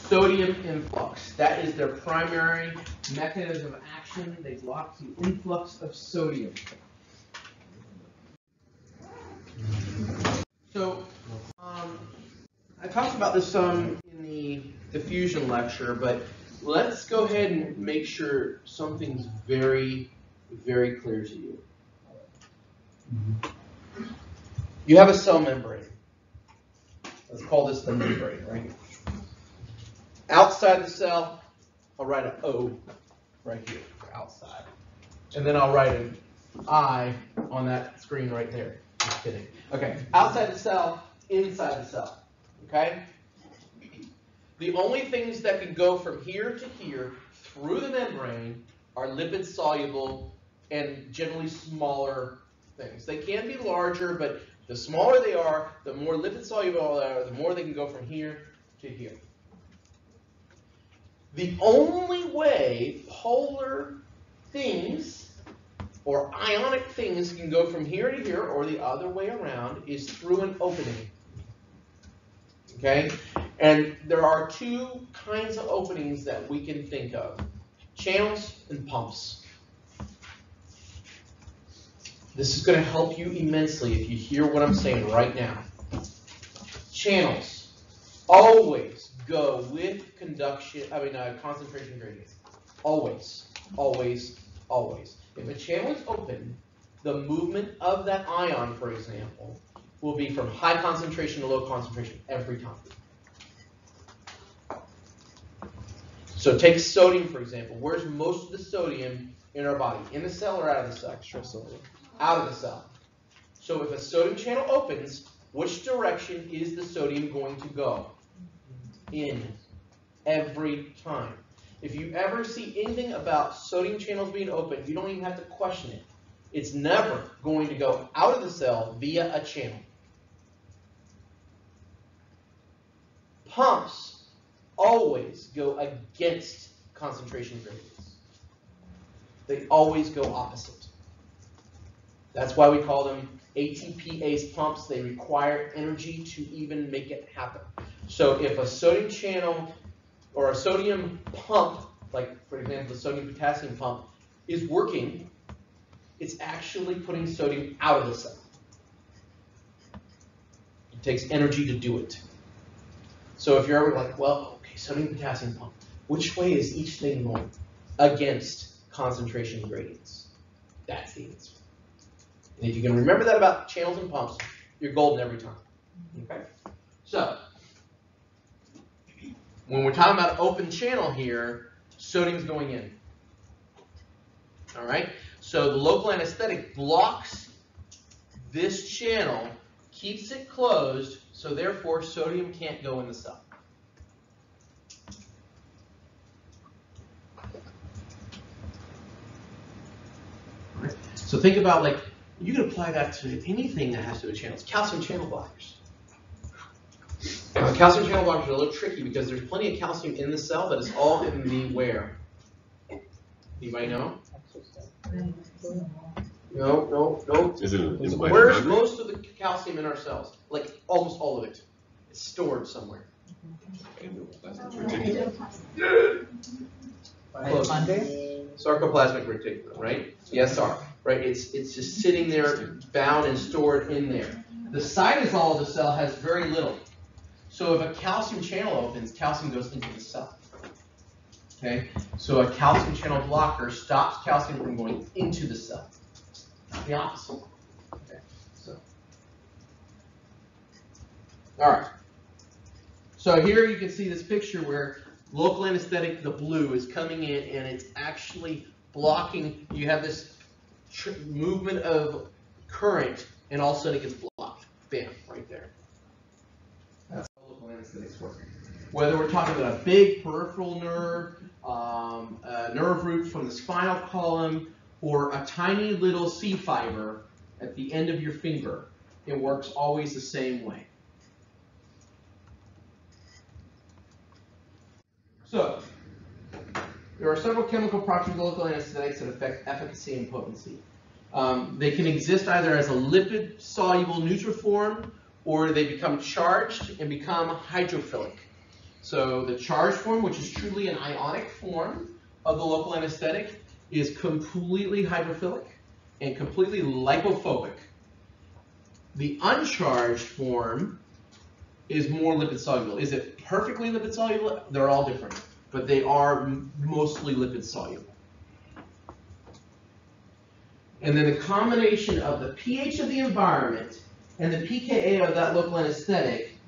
Sodium influx. That is their primary mechanism of action. They block the influx of sodium. So, I talked about this some in the diffusion lecture, but let's go ahead and make sure something's very, very clear to you. You have a cell membrane. Let's call this the membrane, right? Outside the cell, I'll write an O right here for outside. And then I'll write an I on that screen right there. Just kidding. Okay, outside the cell, inside the cell. Okay? The only things that can go from here to here through the membrane are lipid-soluble and generally smaller things. They can be larger, but the smaller they are, the more lipid-soluble they are, the more they can go from here to here. The only way polar things or ionic things can go from here to here or the other way around is through an opening. Okay? And there are two kinds of openings that we can think of. Channels and pumps. This is going to help you immensely if you hear what I'm saying right now. Channels always go with concentration gradients. Always, always, always. If a channel is open, the movement of that ion, for example, will be from high concentration to low concentration every time. So take sodium, for example. Where's most of the sodium in our body? In the cell or out of the cell? Extra sodium. Out of the cell. So if a sodium channel opens, which direction is the sodium going to go? In. Every time. If you ever see anything about sodium channels being open, you don't even have to question it. It's never going to go out of the cell via a channel. Pumps always go against concentration gradients. They always go opposite. That's why we call them ATP-ACE pumps. They require energy to even make it happen. So if a sodium channel or a sodium pump, like for example the sodium-potassium pump, is working, it's actually putting sodium out of the cell. It takes energy to do it. So if you're ever like, well, okay, sodium-potassium pump, which way is each thing going? Against concentration gradients. That's the answer. And if you can remember that about channels and pumps, you're golden every time. Okay? So, when we're talking about open channel here, sodium's going in. All right? So the local anesthetic blocks this channel, keeps it closed, so therefore sodium can't go in the cell. All right? So think about, like, you can apply that to anything that has to do with channels. Calcium channel blockers. Calcium channel blockers are a little tricky because there's plenty of calcium in the cell, but it's all in the where? Anybody know? No. Is it in the Where's most of the calcium in our cells? Like almost all of it. It's stored somewhere. Sarcoplasmic reticulum, right? CSR, right? It's just sitting there, bound and stored in there. The cytosol of the cell has very little. So if a calcium channel opens, calcium goes into the cell. Okay? So a calcium channel blocker stops calcium from going into the cell. Not the opposite. Okay. So. All right. So here you can see this picture where local anesthetic, the blue, is coming in and it's actually blocking. You have this movement of current and all of a sudden it gets blocked. Bam, right there. That's how local anesthetics work. Whether we're talking about a big peripheral nerve, a nerve root from the spinal column, or a tiny little C fiber at the end of your finger, it works always the same way. So, there are several chemical properties of local anesthetics that affect efficacy and potency. They can exist either as a lipid-soluble neutral form, or they become charged and become hydrophilic. So the charged form, which is truly an ionic form of the local anesthetic, is completely hydrophilic and completely lipophobic. The uncharged form is more lipid soluble. Is it perfectly lipid soluble? They're all different, but they are mostly lipid soluble. And then the combination of the pH of the environment and the pKa of that local anesthetic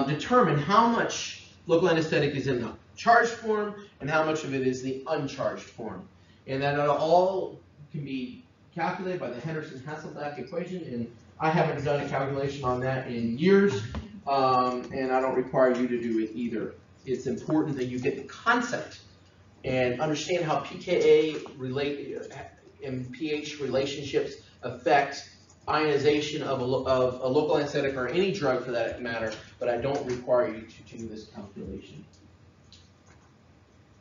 determine how much local anesthetic is in the charged form and how much of it is the uncharged form. And that all can be calculated by the Henderson-Hasselbalch equation, and I haven't done a calculation on that in years, and I don't require you to do it either. It's important that you get the concept and understand how pKa and pH relationships affect ionization of a local anesthetic or any drug for that matter, but I don't require you to do this calculation.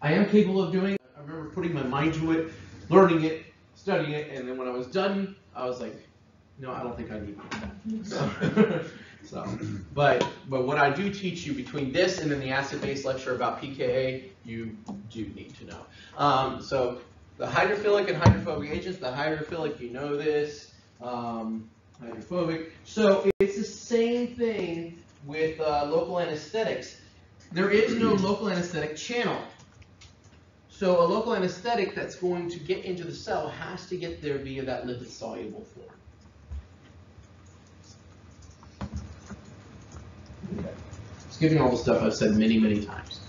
I am capable of doing it. I remember putting my mind to it, learning it, studying it, and then when I was done, I was like, no, I don't think I need that. But what I do teach you between this and then the acid-base lecture about pKa, you do need to know. So the hydrophilic and hydrophobic agents, the hydrophilic, you know this, hydrophobic. So it's the same thing with local anesthetics. There is no local anesthetic channel. So a local anesthetic that's going to get into the cell has to get there via that lipid-soluble form. Skipping all the stuff I've said many, many times.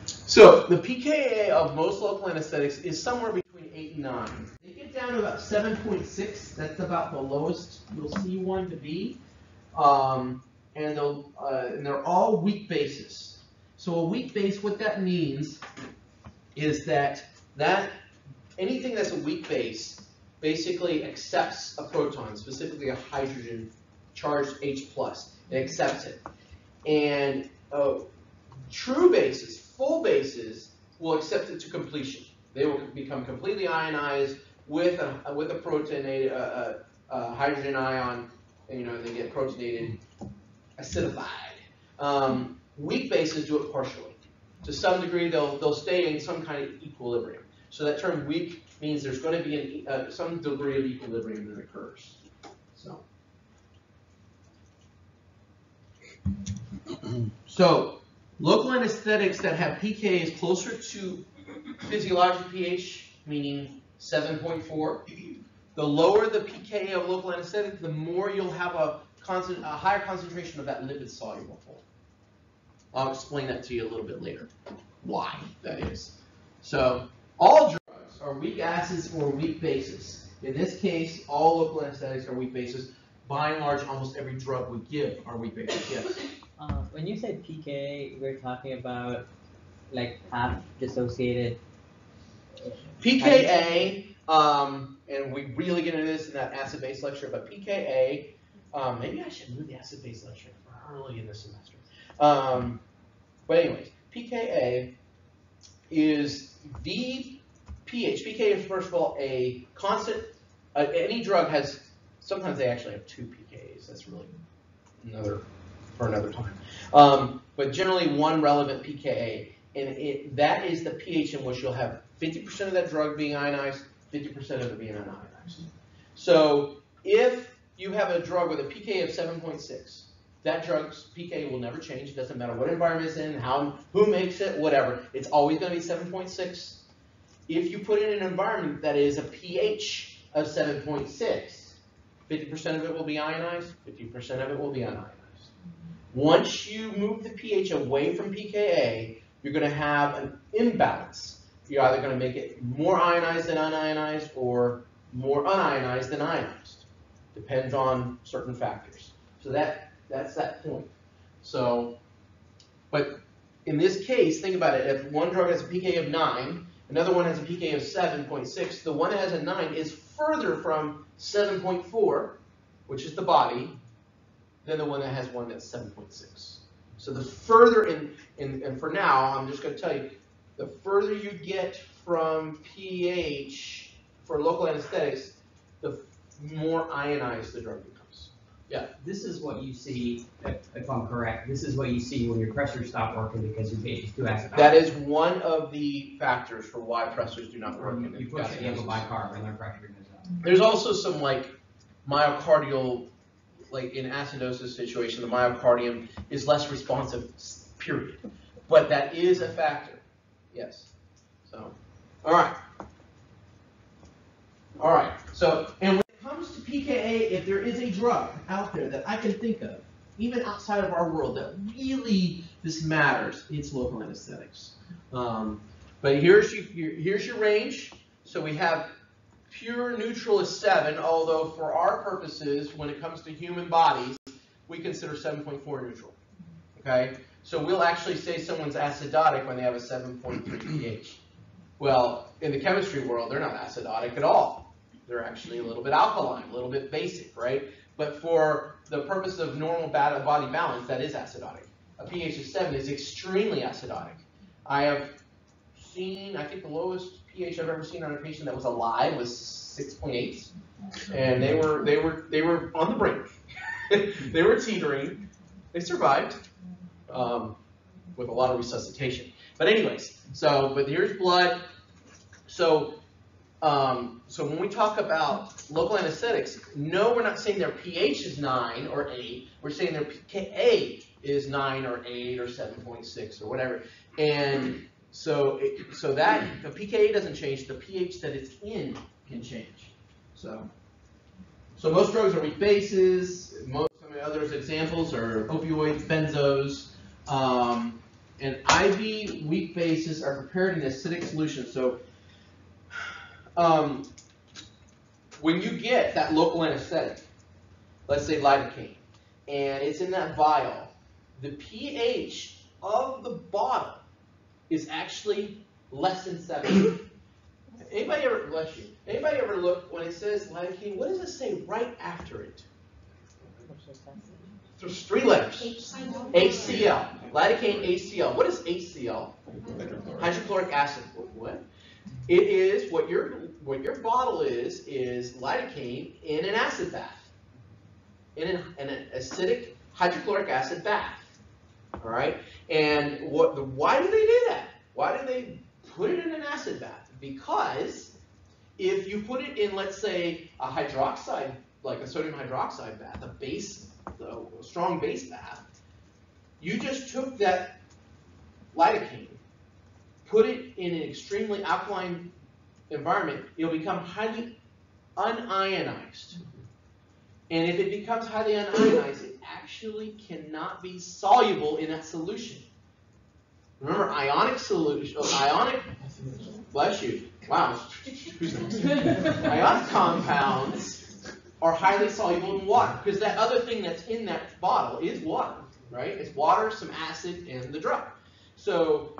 So the pKa of most local anesthetics is somewhere between 8 and 9. They get down to about 7.6. That's about the lowest you'll see one to be. And they're all weak bases. So a weak base, what that means is that anything that's a weak base basically accepts a proton, specifically a hydrogen charged H+. It accepts it. And true bases, full bases, will accept it to completion. They will become completely ionized with a protonated hydrogen ion, and they get protonated, acidified. Weak bases do it partially. To some degree, they'll stay in some kind of equilibrium. So that term weak means there's going to be some degree of equilibrium that occurs. So local anesthetics that have pKas closer to physiologic pH, meaning 7.4, the lower the pKa of local anesthetic, the more you'll have a higher concentration of that lipid-soluble form. I'll explain that to you a little bit later, why that is. So all drugs are weak acids or weak bases. In this case, all local anesthetics are weak bases. By and large, almost every drug we give are weak bases, yes. When you said pKa, we're talking about like half dissociated. pKa, and we really get into this in that acid-base lecture, but pKa, maybe I should move the acid-base lecture for early in the semester. But anyways, pKa is the pH. pKa is, first of all, a constant. Any drug has, sometimes they actually have 2 pKas. That's really for another time. But generally one relevant pKa, and that is the pH in which you'll have 50% of that drug being ionized, 50% of it being unionized. So if you have a drug with a pKa of 7.6, that drug's pKa will never change. It doesn't matter what environment it's in, who makes it, whatever. It's always going to be 7.6. If you put it in an environment that is a pH of 7.6, 50% of it will be ionized, 50% of it will be unionized. Once you move the pH away from pKa, you're going to have an imbalance. You're either going to make it more ionized than unionized or more unionized than ionized. Depends on certain factors. So that's that point. So, but in this case, think about it. If one drug has a pKa of 9, another one has a pKa of 7.6, the one that has a 9 is further from 7.4, which is the body, than the one that has one that's 7.6. So the further and for now, I'm just going to tell you, the further you get from pH for local anesthetics, the more ionized the drug becomes. Yeah. This is what you see, if I'm correct, this is what you see when your pressures stop working because your pH is too acidic. That is one of the factors for why pressors do not work. You push it, you have a bicarb, and their pressure goes up. There's also some like myocardial, like in acidosis situation, the myocardium is less responsive, period. But that is a factor, yes. So, all right. All right, so, and when it comes to pKa, if there is a drug out there that I can think of, even outside of our world, that really this matters, it's local anesthetics. But here's your range. So we have pure neutral is 7, although for our purposes, when it comes to human bodies, we consider 7.4 neutral. Okay? So we'll actually say someone's acidotic when they have a 7.3 pH. Well, in the chemistry world, they're not acidotic at all. They're actually a little bit alkaline, a little bit basic, right? But for the purpose of normal body balance, that is acidotic. A pH of 7 is extremely acidotic. I have seen, I think the lowest pH I've ever seen on a patient that was alive was 6.8, and they were on the brink. They were teetering. They survived with a lot of resuscitation. But anyways, but here's blood. So when we talk about local anesthetics, no, we're not saying their pH is 9 or 8. We're saying their pKa is 9 or 8 or 7.6 or whatever. And so that the pKa doesn't change. The pH that it's in can change. So most drugs are weak bases. Some of the other examples are opioids, benzos, and IV weak bases are prepared in acidic solution. So when you get that local anesthetic, let's say lidocaine, and it's in that vial, the pH of the bottle is actually less than 7. Anybody ever, bless you, anybody ever look when it says lidocaine, what does it say right after it? There's 3 letters. HCl. Lidocaine HCl. What is HCl? Hydrochloric acid. What? It is what your bottle is lidocaine in an acid bath, in an acidic hydrochloric acid bath. All right, and why do they do that? Why do they put it in an acid bath? Because if you put it in, let's say, a hydroxide, like a sodium hydroxide bath, a strong base bath, you just took that lidocaine, put it in an extremely alkaline environment, it'll become highly unionized. And if it becomes highly unionized, it actually cannot be soluble in that solution. Remember, ionic solution, bless you. Wow. Ionic compounds are highly soluble in water, because that other thing that's in that bottle is water, right? It's water, some acid, and the drug. So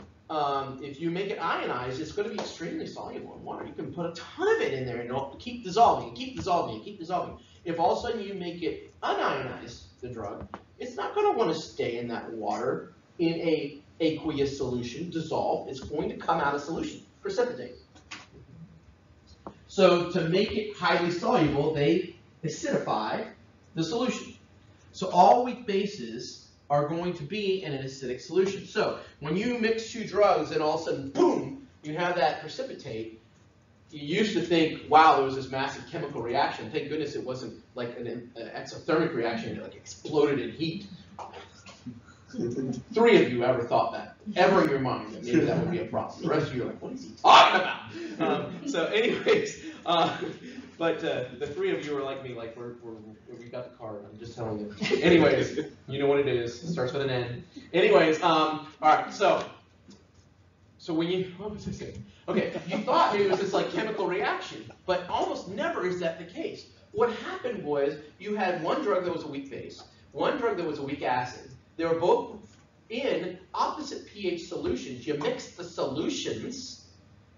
if you make it ionized, it's going to be extremely soluble in water. You can put a ton of it in there and it'll keep dissolving, keep dissolving, keep dissolving. If all of a sudden you make it unionize the drug, it's not going to want to stay in that water in a aqueous solution, dissolve. It's going to come out of solution, precipitate. So to make it highly soluble, they acidify the solution. So all weak bases are going to be in an acidic solution. So when you mix 2 drugs and all of a sudden, boom, you have that precipitate, you used to think, wow, there was this massive chemical reaction. Thank goodness it wasn't like an exothermic reaction that like exploded in heat. 3 of you ever thought that, ever in your mind, that maybe that would be a problem. The rest of you are like, what is he talking about? So anyways, but the 3 of you are like me, like we got the card, I'm just telling you. Anyways, you know what it is, it starts with an N. Anyways, all right, so when you, what was I saying? Okay, you thought maybe it was this like chemical reaction, but almost never is that the case. What happened was you had one drug that was a weak base, one drug that was a weak acid. They were both in opposite pH solutions. You mixed the solutions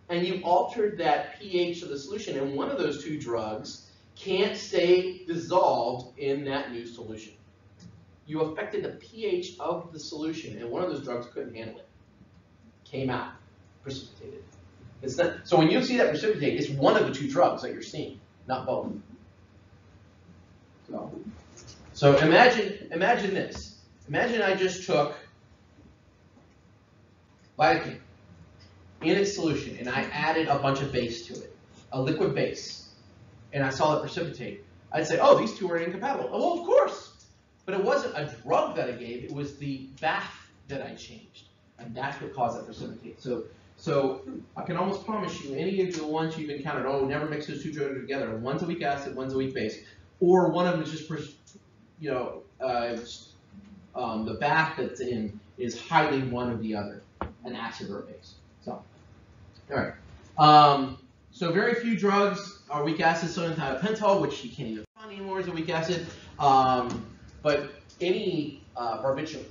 and you altered that pH of the solution, and one of those 2 drugs can't stay dissolved in that new solution. You affected the pH of the solution, and one of those drugs couldn't handle it. Came out, precipitated. It's not, so when you see that precipitate, it's one of the 2 drugs that you're seeing, not both. So imagine this. Imagine I just took lidocaine in its solution and I added a bunch of base to it, a liquid base, and I saw it precipitate. I'd say, oh, these two are incompatible. Oh, well, of course. But it wasn't a drug that I gave, it was the bath that I changed. And that's what caused it to precipitate. So I can almost promise you, any of the ones you've encountered, oh, never mix those two drugs together. One's a weak acid, one's a weak base. Or one of them is just, the bath that's in is highly one or the other, an acid or a base. So, all right. So very few drugs are weak acids. Sodium thiopental, which you can't even find anymore, is a weak acid. But any barbiturate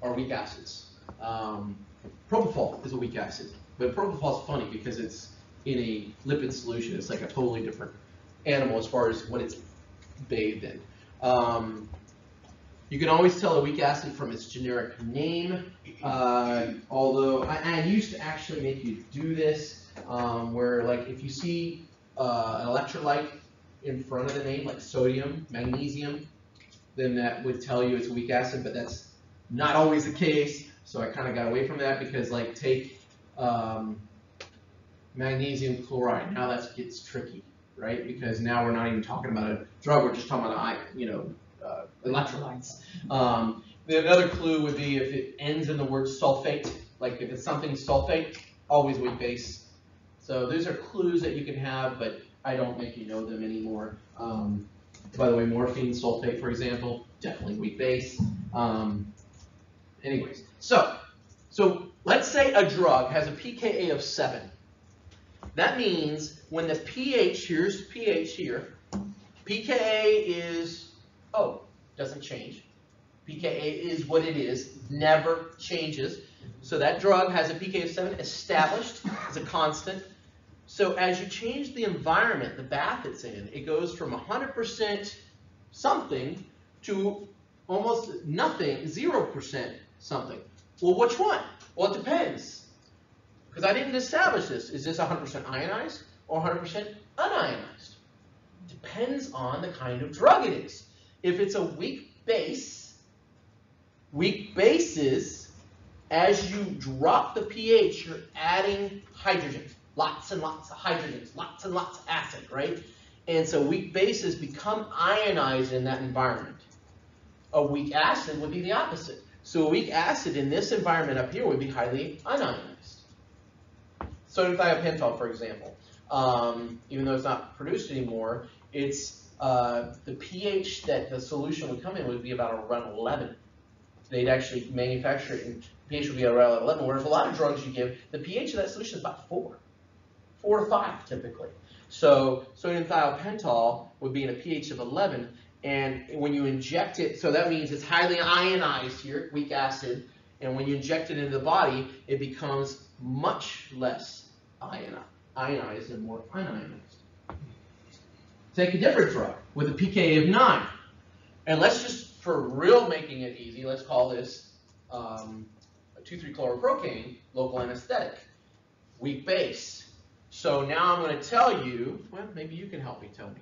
are weak acids. Propofol is a weak acid, but propofol is funny because it's in a lipid solution. It's like a totally different animal as far as what it's bathed in. You can always tell a weak acid from its generic name, although I used to actually make you do this, where like if you see an electrolyte in front of the name, like sodium, magnesium, then that would tell you it's a weak acid, but that's not always the case. So I kind of got away from that because like take magnesium chloride. Now that gets tricky, right? Because now we're not even talking about a drug, we're just talking about electrolytes. Another clue would be if it ends in the word sulfate, like if it's something sulfate, always weak base. So those are clues that you can have, but I don't make you know them anymore. By the way, morphine sulfate, for example, definitely weak base. Anyways, so let's say a drug has a pKa of 7. That means when the pH, here's pH here, pKa is, doesn't change. pKa is what it is, never changes. So that drug has a pKa of 7 established as a constant. So as you change the environment, the bath it's in, it goes from 100% something to almost nothing, 0% something. Well, which one? Well, it depends. Because I didn't establish this. Is this 100% ionized or 100% unionized? Depends on the kind of drug it is. If it's a weak base, weak bases, as you drop the pH, you're adding hydrogen. Lots and lots of hydrogens, lots and lots of acid, right? And so weak bases become ionized in that environment. A weak acid would be the opposite. So a weak acid in this environment up here would be highly unionized. Sodium thiopental, for example, even though it's not produced anymore, it's the pH that the solution would come in would be about around 11. They'd actually manufacture it, and pH would be around 11. Whereas a lot of drugs you give, the pH of that solution is about 4 to 5 typically. So sodium thiopental would be in a pH of 11. And when you inject it, so that means it's highly ionized here, weak acid, and when you inject it into the body, it becomes much less ionized and more unionized. Take a different drug with a pKa of 9. And let's just, for real making it easy, let's call this 2,3-chloroprocaine, local anesthetic, weak base. So now I'm going to tell you, well, maybe you can help me tell me.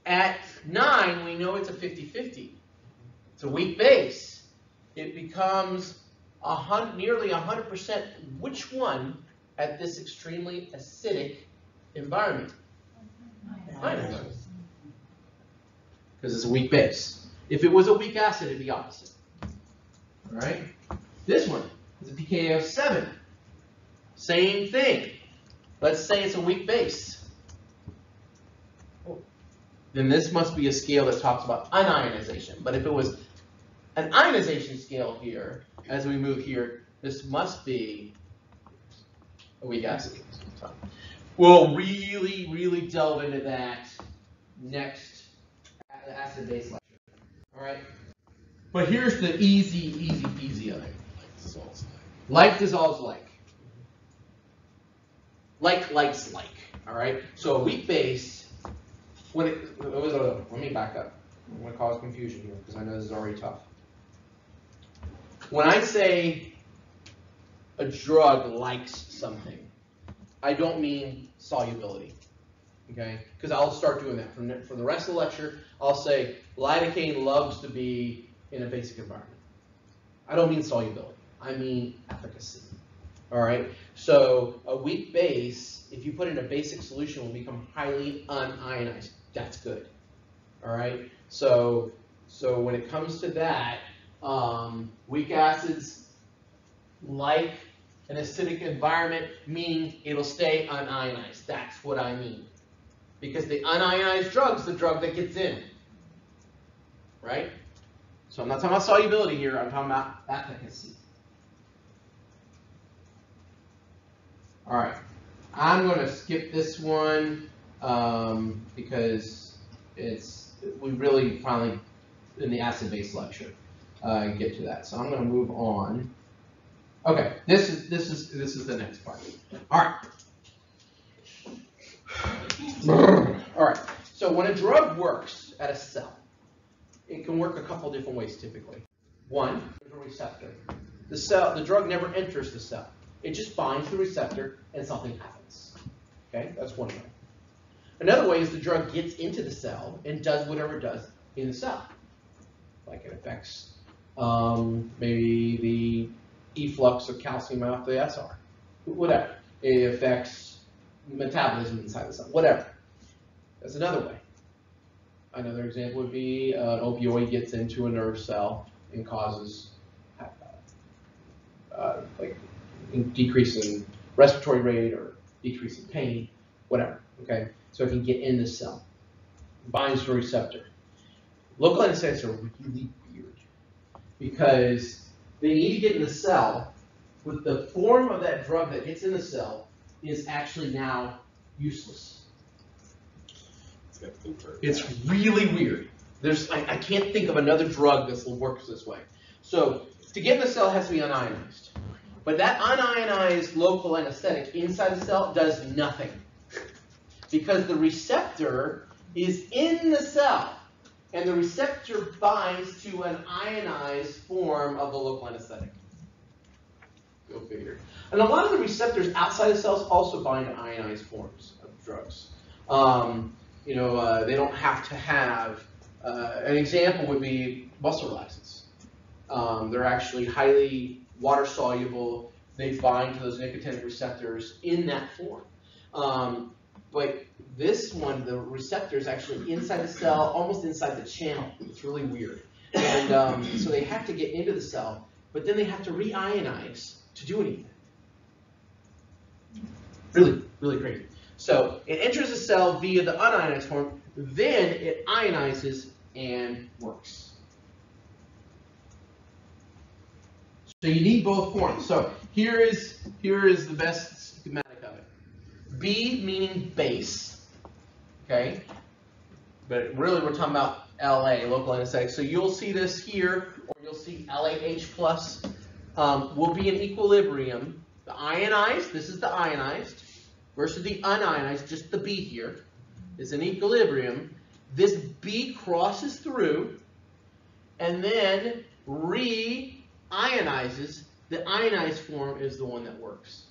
At 9, we know it's a 50-50. It's a weak base. It becomes nearly 100%. Which one at this extremely acidic environment? Ionized. Because it's a weak base. If it was a weak acid, it'd be opposite. All right? This one is a pKa of 7. Same thing. Let's say it's a weak base. Then this must be a scale that talks about unionization. But if it was an ionization scale here, as we move here, this must be a weak acid. So we'll really, really delve into that next acid-base lecture. All right? But here's the easy peasy of it. Like dissolves like. Like likes like. All right? So a weak base, let me back up. I'm going to cause confusion here because I know this is already tough. When I say a drug likes something, I don't mean solubility. Okay? Because I'll start doing that. For the rest of the lecture, I'll say lidocaine loves to be in a basic environment. I don't mean solubility, I mean efficacy. All right, so a weak base, if you put in a basic solution, will become highly unionized. That's good. All right, so when it comes to that, weak acids like an acidic environment, meaning it'll stay unionized. That's what I mean. Because the unionized drug's the drug that gets in. Right? So I'm not talking about solubility here, I'm talking about efficacy. All right, I'm going to skip this one because we really finally, in the acid-base lecture, get to that. So I'm going to move on. Okay, this is the next part. All right. All right. So when a drug works at a cell, it can work a couple different ways typically. One, there's a receptor. The drug never enters the cell. It just binds the receptor and something happens. Okay, that's one way. Another way is the drug gets into the cell and does whatever it does in the cell. Like it affects maybe the efflux of calcium out the SR. Whatever. It affects metabolism inside the cell. Whatever. That's another way. Another example would be an opioid gets into a nerve cell and causes like decrease in respiratory rate or decrease in pain, whatever. Okay, so it can get in the cell, binds to a receptor. Local anesthetics are really weird because they need to get in the cell, but the form of that drug that gets in the cell is actually now useless. It's really weird. I can't think of another drug that works this way. So to get in the cell, it has to be unionized. But that unionized local anesthetic inside the cell does nothing because the receptor is in the cell and the receptor binds to an ionized form of the local anesthetic. Go figure. And a lot of the receptors outside the cells also bind to ionized forms of drugs. They don't have to have, an example would be muscle relaxants. They're actually highly water soluble. They bind to those nicotinic receptors in that form. But this one, the receptor is actually inside the cell, almost inside the channel. It's really weird. And so they have to get into the cell, but then they have to reionize to do anything. Really, really crazy. So it enters the cell via the unionized form, then it ionizes and works. So you need both forms. So here is the best schematic of it. B meaning base, okay? But really we're talking about LA, local anesthetic. So you'll see this here, or you'll see LAH plus will be in equilibrium. The ionized, this is the ionized, versus the unionized, just the B here, is in equilibrium. This B crosses through and then re-ionizes. The ionized form is the one that works.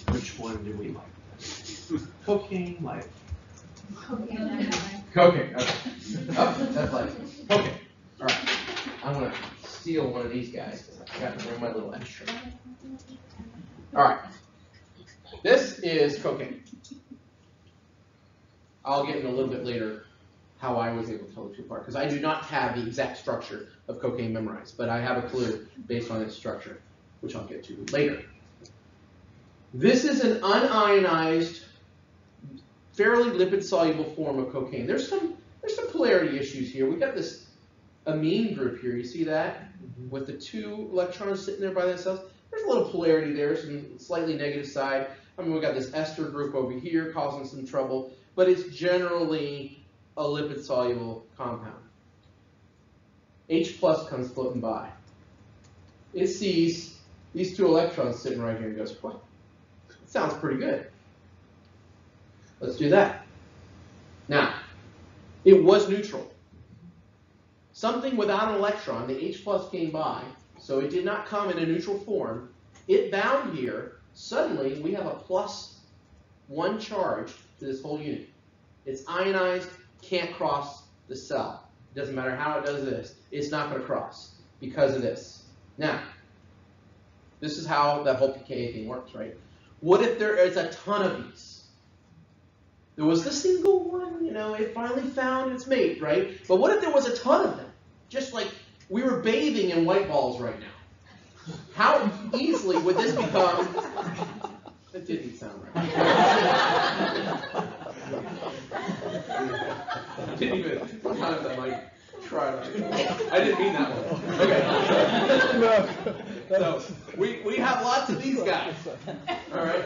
Which one do we like? Cocaine, like. Cocaine, okay. Oh, that's like cocaine. All right. I'm going to steal one of these guys because I forgot to bring my little extra. All right. This is cocaine. I'll get in a little bit later how I was able to tell the two apart because I do not have the exact structure of cocaine memorized, but I have a clue based on its structure, which I'll get to later. This is an unionized, fairly lipid-soluble form of cocaine. There's some polarity issues here. We've got this amine group here. You see that? With the two electrons sitting there by themselves. There's a little polarity there, some slightly negative side. I mean, we've got this ester group over here causing some trouble, but it's generally a lipid-soluble compound. H plus comes floating by. It sees these two electrons sitting right here and goes, what? That sounds pretty good. Let's do that. Now, it was neutral. Something without an electron, the H plus came by, so it did not come in a neutral form. It bound here. Suddenly, we have a plus one charge to this whole unit. It's ionized, can't cross the cell. It doesn't matter how it does this. It's not going to cross because of this. Now, this is how that whole pKa thing works, right? What if there is a ton of these? There was the single one, it finally found its mate, right? But what if there was a ton of them? Just like we were bathing in white balls right now. How easily would this become? That didn't sound right. I didn't even. Sometimes I might try. I didn't mean that one. Okay. So we have lots of these guys. All right.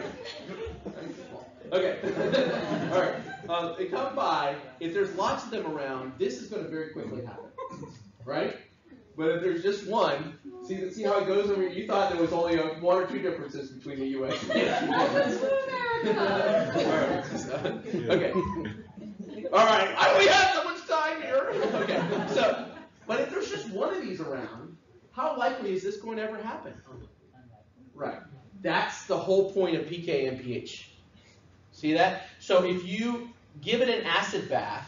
Okay. All right. They come by. If there's lots of them around, this is going to very quickly happen, right? But if there's just one, see how it goes over here? You thought there was only one or two differences between the U.S. and okay. All right. I only have so much time here. Okay. So, but if there's just one of these around, how likely is this going to ever happen? Right. That's the whole point of pK and pH. See that? So if you give it an acid bath,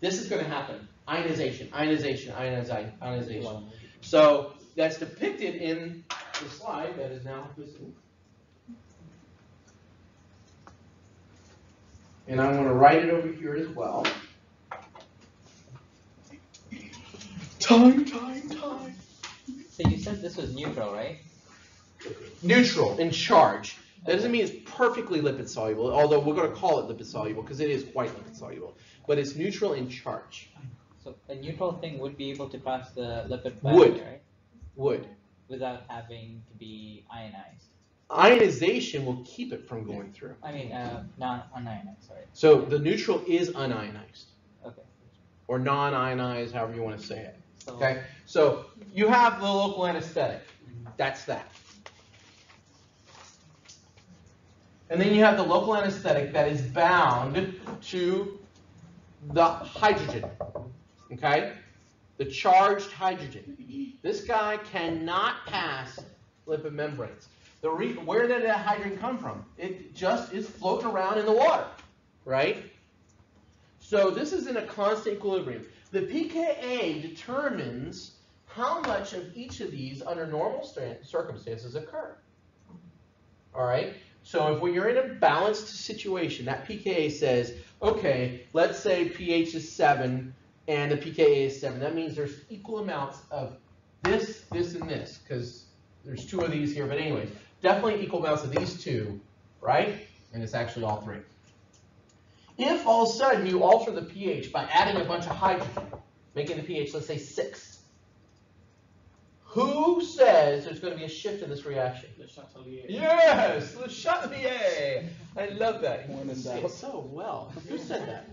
this is going to happen. Ionization, ionization, ionization. So that's depicted in the slide that is now visible. And I'm going to write it over here as well. Time. So you said this was neutral, right? Neutral in charge. That doesn't mean it's perfectly lipid soluble, although we're going to call it lipid soluble because it is quite lipid soluble. But it's neutral in charge. So a neutral thing would be able to pass the lipid barrier, right? Would. Without having to be ionized. Ionization will keep it from going through. I mean, non-unionized, sorry. So the neutral is unionized. Okay. Or non-ionized, however you want to say it. So, Okay? So you have the local anesthetic. That's that. And then you have the local anesthetic that is bound to the hydrogen. Okay? The charged hydrogen. This guy cannot pass lipid membranes. Where did that hydrogen come from? It just is floating around in the water, right? So this is in a constant equilibrium. The pKa determines how much of each of these under normal circumstances occur. All right? So if when you're in a balanced situation, that pKa says, okay, let's say pH is 7 and the pKa is 7. That means there's equal amounts of this, this, and this, because there's two of these here. But anyways, definitely equal amounts of these two, right? And it's actually all three. If all of a sudden you alter the pH by adding a bunch of hydrogen, making the pH, let's say 6, who says there's going to be a shift in this reaction? Le Chatelier. Yes, Le Chatelier. I love that. You say it so well. Who said that?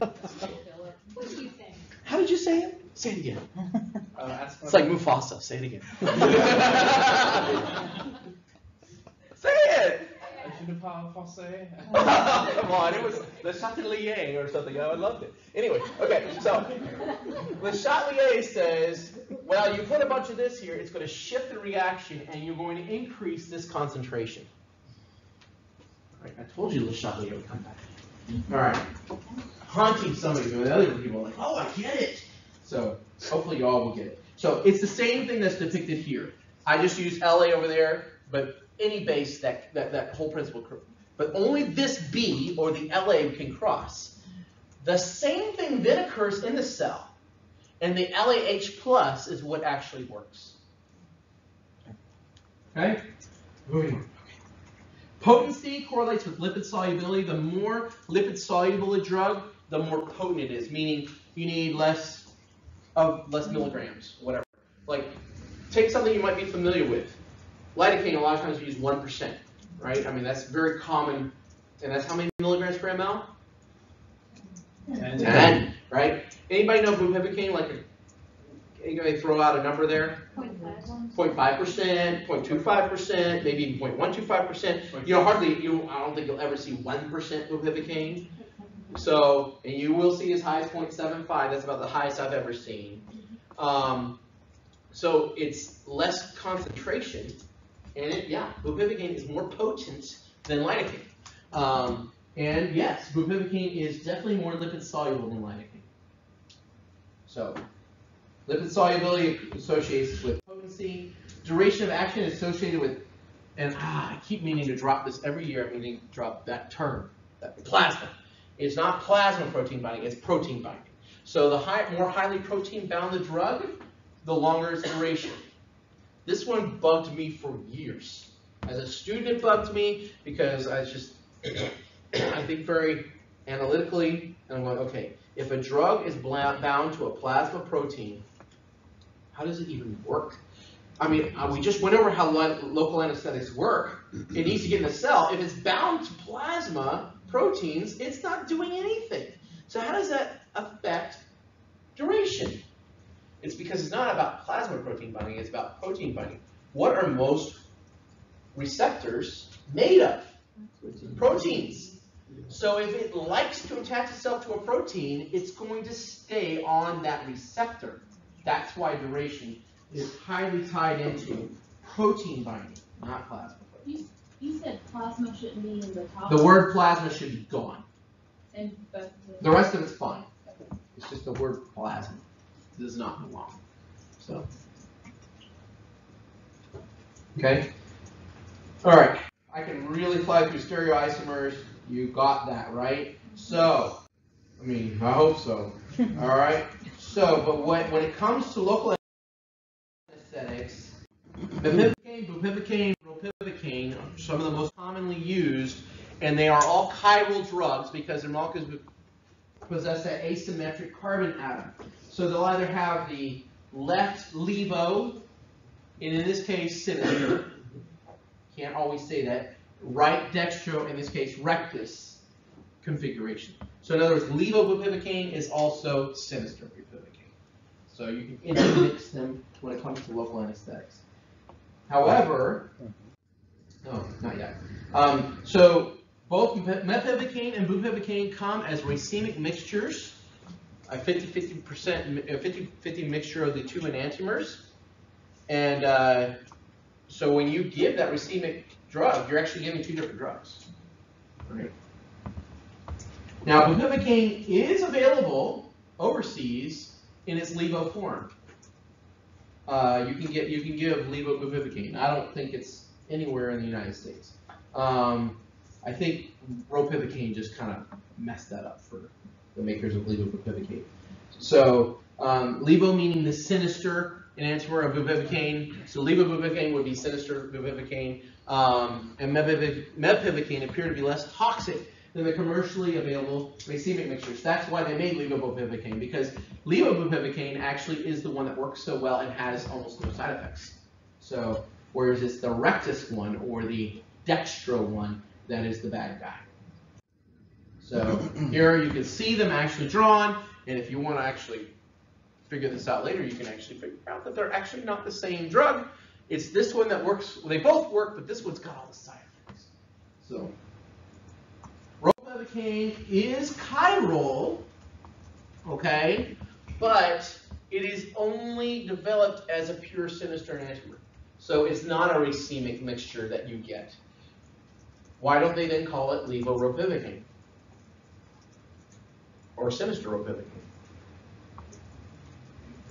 What do you think? How did you say it? Say it again. It's like Mufasa. Say it again. Say it. Come on, it was Le Chatelier or something. I loved it. Anyway, okay, so Le Chatelier says, well, you put a bunch of this here, it's going to shift the reaction, and you're going to increase this concentration. All right, I told you Le Chatelier would come back. All right, haunting some of you, and other people are like, oh, I get it. So hopefully you all will get it. So it's the same thing that's depicted here. I just used La over there, but any base that whole principle, but only this B or the La can cross. The same thing then occurs in the cell, and the LAH plus is what actually works. Okay, moving on. Potency correlates with lipid solubility. The more lipid soluble a drug, the more potent it is. Meaning you need less milligrams, whatever. Like take something you might be familiar with. Lidocaine, a lot of times we use 1%, right? I mean, that's very common. And that's how many milligrams per ml? 10, right? Anybody know bupivacaine? Anybody throw out a number there? 0.5%, 0.25%, maybe even 0.125%. I don't think you'll ever see 1% bupivacaine. So, and you will see as high as 0.75. That's about the highest I've ever seen. So it's less concentration. And bupivacaine is more potent than lidocaine. And yes, bupivacaine is definitely more lipid soluble than lidocaine. So, lipid solubility associates with potency. Duration of action is associated with, and I keep meaning to drop this every year. I'm meaning to drop that term, that plasma. It's not plasma protein binding, it's protein binding. So the more highly protein bound the drug, the longer its duration. This one bugged me for years. As a student, it bugged me because I think very analytically, and I'm going, okay, if a drug is bound to a plasma protein, how does it even work? I mean, we just went over how local anesthetics work. It needs to get in the cell. If it's bound to plasma proteins, it's not doing anything. So how does that affect duration? It's because it's not about plasma protein binding, it's about protein binding. What are most receptors made of? Proteins. So if it likes to attach itself to a protein, it's going to stay on that receptor. That's why duration is highly tied into protein binding, not plasma protein. You said plasma shouldn't be in the top. The word plasma should be gone. But The rest of it's fine. It's just the word plasma does not belong. So, okay. All right. I can really fly through stereoisomers. You got that, right? So, I mean, I hope so. All right. So, but when it comes to local anesthetics, bupivacaine, ropivacaine are some of the most commonly used, and they are all chiral drugs because their molecules possess that asymmetric carbon atom. So they'll either have the left levo, and in this case, sinister. Can't always say that. Right dextro, in this case, rectus configuration. So in other words, levobupivacaine is also sinister bupivacaine. So you can intermix them when it comes to local anesthetics. However, no, not yet. So both mepivacaine and bupivacaine come as racemic mixtures, a 50-50 mixture of the two enantiomers. And so when you give that racemic drug, you're actually giving two different drugs. Right? Now, bupivacaine is available overseas in its levo form. You can give levobupivacaine. I don't think it's anywhere in the United States. I think ropivacaine just kind of messed that up for the makers of levobupivacaine. So levo meaning the sinister enantiomer of bupivacaine. So levobupivacaine would be sinister bupivacaine, and mepivacaine appear to be less toxic than the commercially available racemic mixtures. That's why they made levobupivacaine, because levobupivacaine actually is the one that works so well and has almost no side effects. So whereas it's the rectus one or the dextro one that is the bad guy. So here you can see them actually drawn, and if you want to actually figure this out later, you can actually figure out that they're actually not the same drug. It's this one that works, well, they both work, but this one's got all the side effects. So ropivacaine is chiral, okay, but it is only developed as a pure sinister enantiomer. So it's not a racemic mixture that you get. Why don't they then call it levobupivacaine or sinister ropivacaine?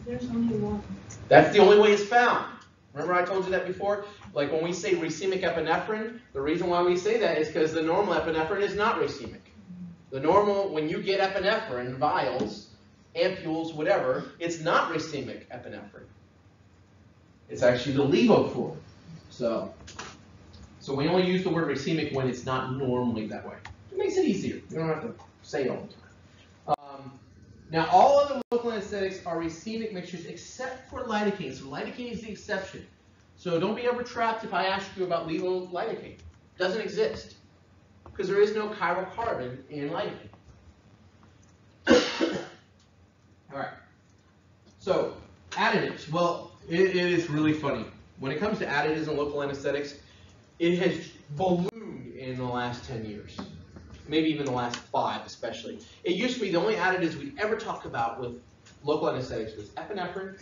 there's only one. That's the only way it's found. Remember I told you that before? Like when we say racemic epinephrine, the reason why we say that is because the normal epinephrine is not racemic. The normal, when you get epinephrine, vials, ampules, whatever, it's not racemic epinephrine. It's actually the levo form. So we only use the word racemic when it's not normally that way. It makes it easier. You don't have to say it all the time. Now, all other local anesthetics are racemic mixtures except for lidocaine. So lidocaine is the exception. So don't be ever trapped if I ask you about levolidocaine. It doesn't exist because there is no chiral carbon in lidocaine. All right. So additives. Well, it is really funny. When it comes to additives in local anesthetics, it has ballooned in the last 10 years. Maybe even the last 5 especially. It used to be the only additives we'd ever talk about with local anesthetics was epinephrine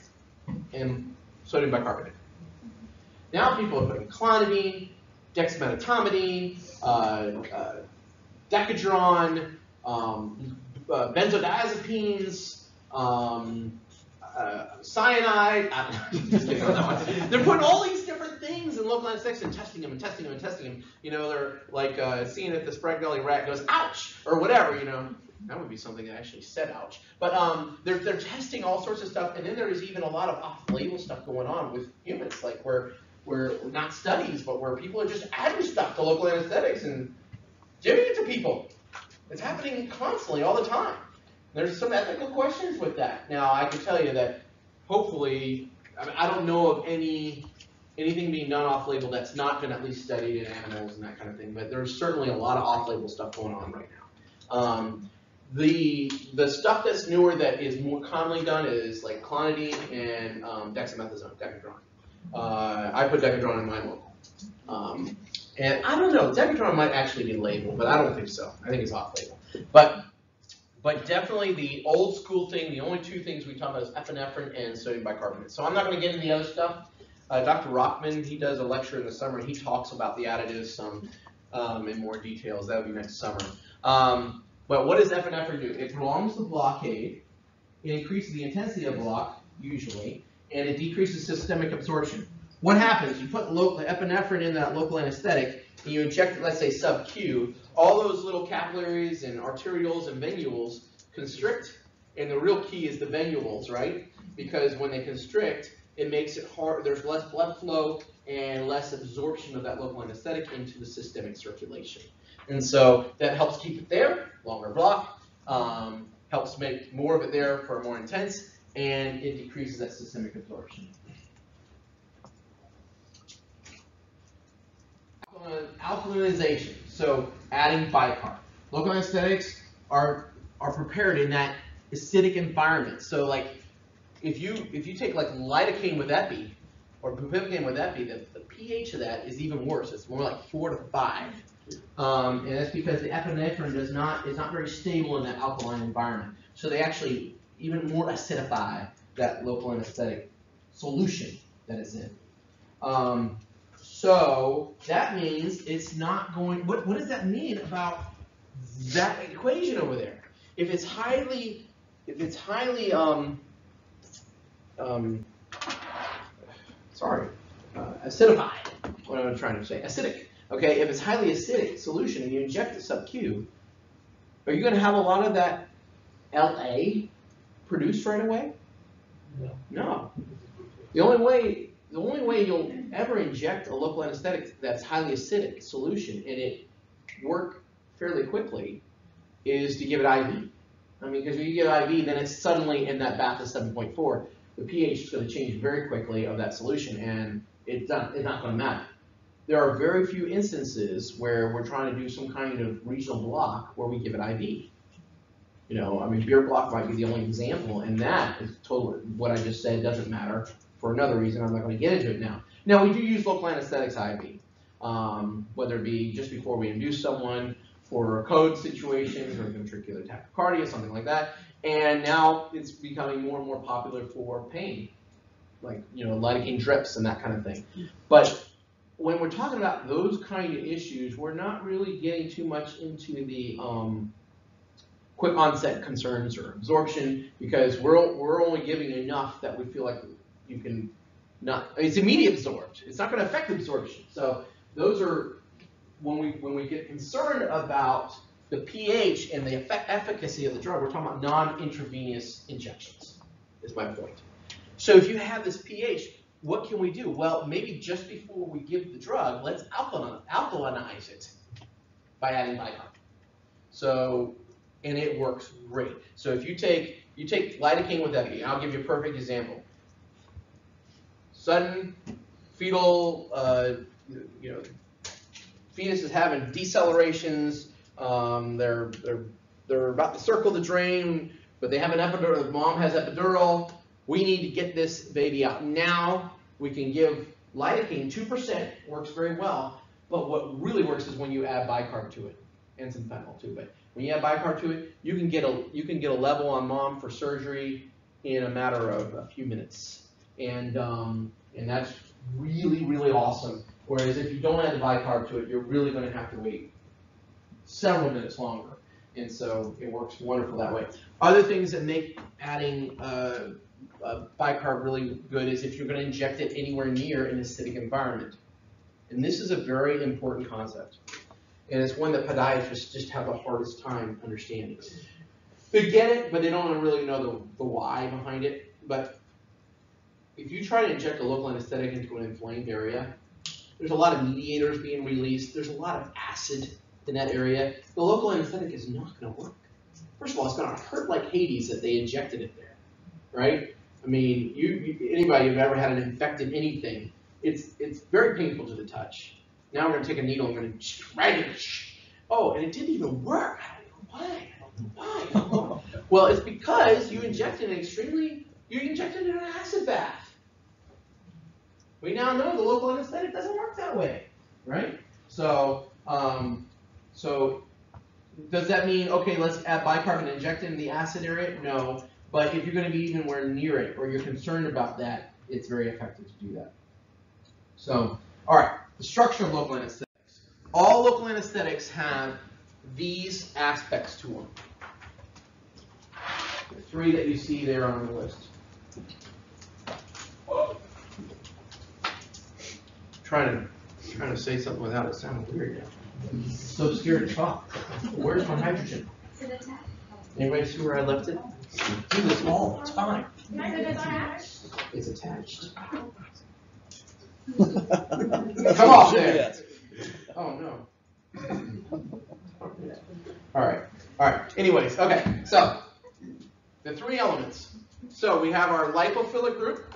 and sodium bicarbonate. Now people are putting clonidine, dexmedetomidine, Decadron, benzodiazepines, cyanide. Just kidding on that one. They're putting all these different things in local anesthetics and testing them and testing them and testing them. You know, they're like seeing if the spread belly rat goes ouch or whatever. You know, that would be something that actually said ouch. But they're testing all sorts of stuff, and then there is even a lot of off-label stuff going on with humans, like where not studies, but where people are just adding stuff to local anesthetics and giving it to people. It's happening constantly, all the time. There's some ethical questions with that. Now, I can tell you that hopefully, I don't know of anything being done off-label that's not been at least studied in animals and that kind of thing, but there's certainly a lot of off-label stuff going on right now. The stuff that's newer that is more commonly done is like clonidine and dexamethasone, Decadron. I put Decadron in my local. And I don't know, Decadron might actually be labeled, but I don't think so. I think it's off-label. But definitely the old school thing, the only two things we talk about is epinephrine and sodium bicarbonate. So I'm not going to get into the other stuff. Dr. Rockman, he does a lecture in the summer. He talks about the additives some in more details. That would be next summer. But what does epinephrine do? It prolongs the blockade. It increases the intensity of block, usually, and it decreases systemic absorption. What happens? You put the epinephrine in that local anesthetic, and you inject it, let's say, sub-Q. All those little capillaries and arterioles and venules constrict, and the real key is the venules, right? Because when they constrict, it makes it hard. There's less blood flow and less absorption of that local anesthetic into the systemic circulation. And so that helps keep it there, longer block, helps make more of it there for more intense, and it decreases that systemic absorption. Alkalinization, so adding bicarb. Local anesthetics are prepared in that acidic environment. So like if you take like lidocaine with epi or bupivacaine with epi, the pH of that is even worse. It's more like 4 to 5. And that's because the epinephrine is not very stable in that alkaline environment. So they actually even more acidify that local anesthetic solution that it's in. So that means it's not going. What does that mean about that equation over there? If it's highly acidified. What am I trying to say? Acidic. Okay, if it's highly acidic solution and you inject it sub-Q, are you going to have a lot of that LA produced right away? No. The only way you'll ever inject a local anesthetic that's highly acidic solution and it work fairly quickly is to give it IV. I mean, because when you give IV, then it's suddenly in that bath of 7.4. The pH is going to change very quickly of that solution, and it's not going to matter. There are very few instances where we're trying to do some kind of regional block where we give it IV. You know, I mean, beer block might be the only example, and that is totally what I just said doesn't matter for another reason. I'm not going to get into it now. Now, we do use local anesthetics IV, whether it be just before we induce someone for code situations or ventricular tachycardia, something like that. And now it's becoming more and more popular for pain, like, you know, lidocaine drips and that kind of thing. But when we're talking about those kind of issues, we're not really getting too much into the quick onset concerns or absorption, because we're only giving enough that we feel like you can not. It's immediate absorbed. It's not going to affect absorption. So those are when we get concerned about the pH and the efficacy of the drug. We're talking about non-intravenous injections. Is my point. So if you have this pH, what can we do? Well, maybe just before we give the drug, let's alkalinize it by adding bicarb. So, and it works great. So if you take lidocaine with epi, I'll give you a perfect example. Sudden fetal, fetus is having decelerations. They're about to circle the drain, but they have an epidural. The mom has epidural. We need to get this baby out now. We can give lidocaine 2%, works very well. But what really works is when you add bicarb to it, and some fentanyl too. But when you add bicarb to it, you can get a level on mom for surgery in a matter of a few minutes, and that's really, really awesome. Whereas if you don't add the bicarb to it, you're really going to have to wait several minutes longer. And so it works wonderful that way. Other things that make adding bicarb really good is if you're going to inject it anywhere near an acidic environment. And this is a very important concept. And it's one that podiatrists just have the hardest time understanding. They get it, but they don't really know the why behind it. But if you try to inject a local anesthetic into an inflamed area, there's a lot of mediators being released. There's a lot of acid in that area. The local anesthetic is not going to work. First of all, it's going to hurt like Hades if they injected it there, right? I mean, anybody who's ever had an infected anything, it's very painful to the touch. Now we're going to take a needle and we're going to drag it. Oh, and it didn't even work. I don't know why. Well, it's because you injected an acid bath. We now know the local anesthetic doesn't work that way, right? So does that mean, okay, let's add bicarb and inject it in the acid area? No, but if you're going to be anywhere near it or you're concerned about that, it's very effective to do that. So, all right, the structure of local anesthetics. All local anesthetics have these aspects to them. The three that you see there on the list. Trying to say something without it sounding weird now. I'm so scared to talk. Where's my hydrogen? Anybody see where I left it? I do this all the time. It's attached. Come off there. Oh no. All right. Anyways, okay. So the three elements. So we have our lipophilic group.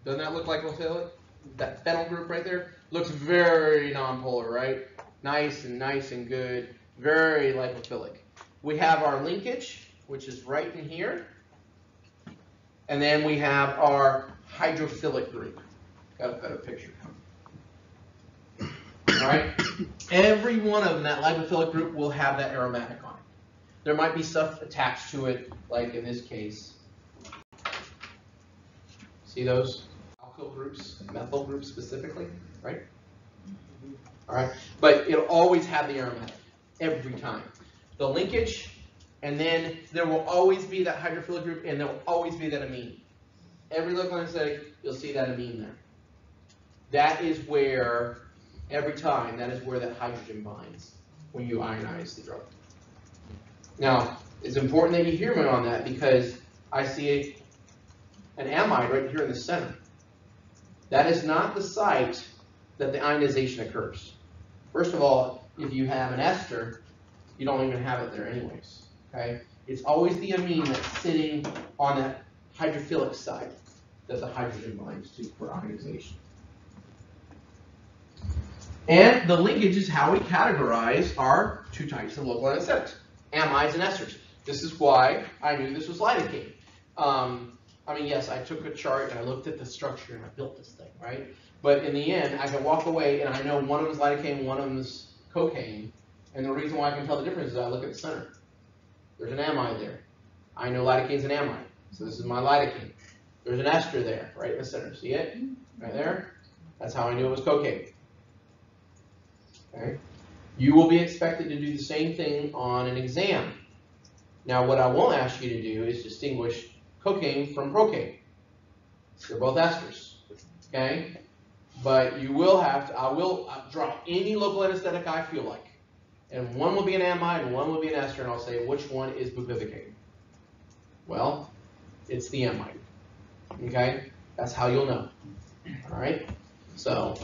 Doesn't that look lipophilic? That phenyl group right there looks very nonpolar, right? Nice and good. Very lipophilic. We have our linkage, which is right in here. And then we have our hydrophilic group. Got a better picture. All right. Every one of them, that lipophilic group, will have that aromatic on it. There might be stuff attached to it, like in this case. See those? Alkyl groups, methyl groups specifically, right? All right. But it'll always have the aromatic, every time. The linkage, and then there will always be that hydrophilic group, and there will always be that amine. Every local anesthetic, you'll see that amine there. That is where, every time, that is where that hydrogen binds when you ionize the drug. Now, it's important that you hear me on that because I see an amide right here in the center. That is not the site that the ionization occurs. First of all, if you have an ester, you don't even have it there anyways. Okay? It's always the amine that's sitting on that hydrophilic side that the hydrogen binds to for ionization. And the linkage is how we categorize our two types of local anesthetics, amides and esters. This is why I knew this was lidocaine. I mean, yes, I took a chart and I looked at the structure and I built this thing, right? But in the end, I can walk away and I know one of them is lidocaine, one of them is cocaine. And the reason why I can tell the difference is I look at the center. There's an amide there. I know lidocaine's an amide, so this is my lidocaine. There's an ester there, right in the center. See it? Right there? That's how I knew it was cocaine. Okay? You will be expected to do the same thing on an exam. Now, what I won't ask you to do is distinguish cocaine from procaine. They're both esters. Okay? But you will have to, I will drop any local anesthetic I feel like. And one will be an amide and one will be an ester, and I'll say, which one is bupivacaine? Well, it's the amide. Okay? That's how you'll know. All right? So,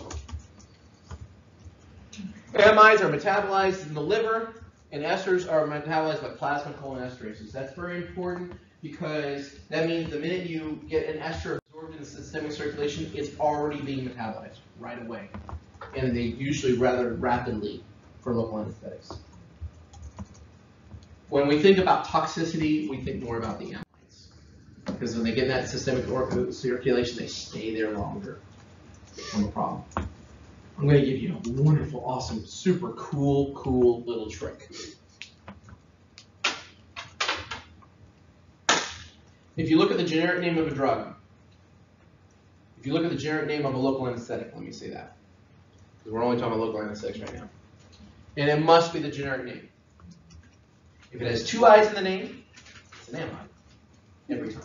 amides are metabolized in the liver, and esters are metabolized by plasma cholinesterases. That's very important because that means the minute you get an ester absorbed in the systemic circulation, it's already being metabolized right away. And they usually rather rapidly for local anesthetics. When we think about toxicity, we think more about the amides. Because when they get in that systemic circulation, they stay there longer. No problem. I'm going to give you a wonderful, awesome, super cool little trick. If you look at the generic name of a drug, if you look at the generic name of a local anesthetic, let me say that, because we're only talking about local anesthetics right now. And it must be the generic name. If it has two I's in the name, it's an amide. Every time.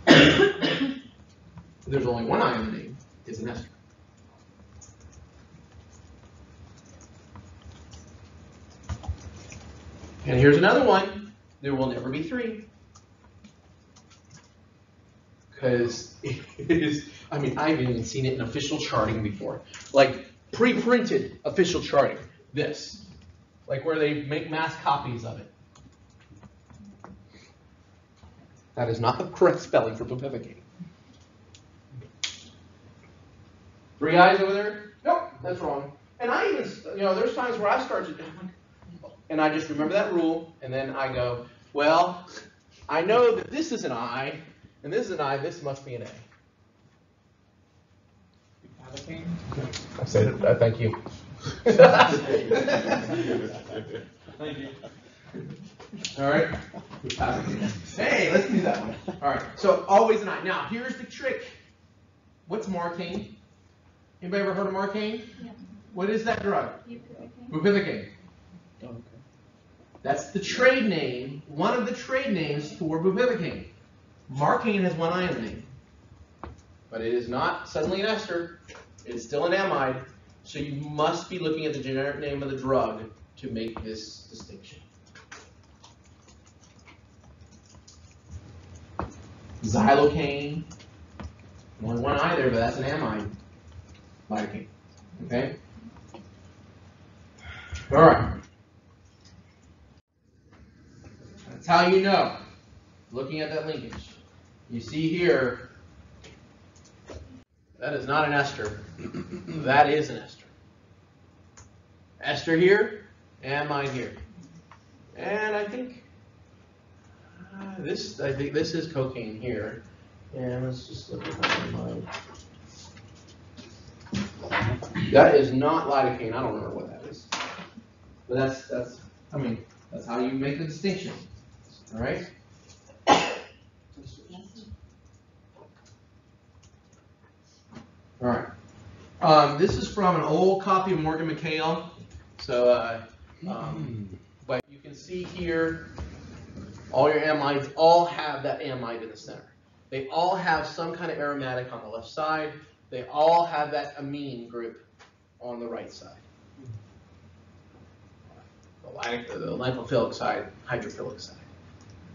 If there's only one I in the name, it's an ester. And here's another one. There will never be three. Because it is, I mean, I've even seen it in official charting before. Like pre-printed official charting. This. Like where they make mass copies of it. That is not the correct spelling for bupivacaine. Three I's over there? Nope, that's wrong. And I even, there's times where I start to, and I just remember that rule, and then I go, well, I know that this is an I, and this is an I, this must be an A. I said it, thank you. Thank you. All right. Hey, let's do that one. All right. So always an I. Now here's the trick. What's marcaine? Anybody ever heard of marcaine? Yeah. What is that drug? Bupivacaine. Bupivacaine. Okay. That's the trade name. One of the trade names for bupivacaine. Marcaine has one I in the name, but it is not suddenly an ester. It's still an amide. So you must be looking at the generic name of the drug to make this distinction. Xylocaine, only one I there, but that's an amide. Lidocaine. Okay? All right. That's how you know. Looking at that linkage. You see here, that is not an ester. That is an ester. Ester here, amide here. And I think this is cocaine here. And let's just look at that amide. That is not lidocaine. I don't remember what that is. But that's how you make the distinction. All right? All right. This is from an old copy of Morgan McHale. So, but you can see here, all your amides all have that amide in the center. They all have some kind of aromatic on the left side. They all have that amine group on the right side. The lipophilic side, hydrophilic side.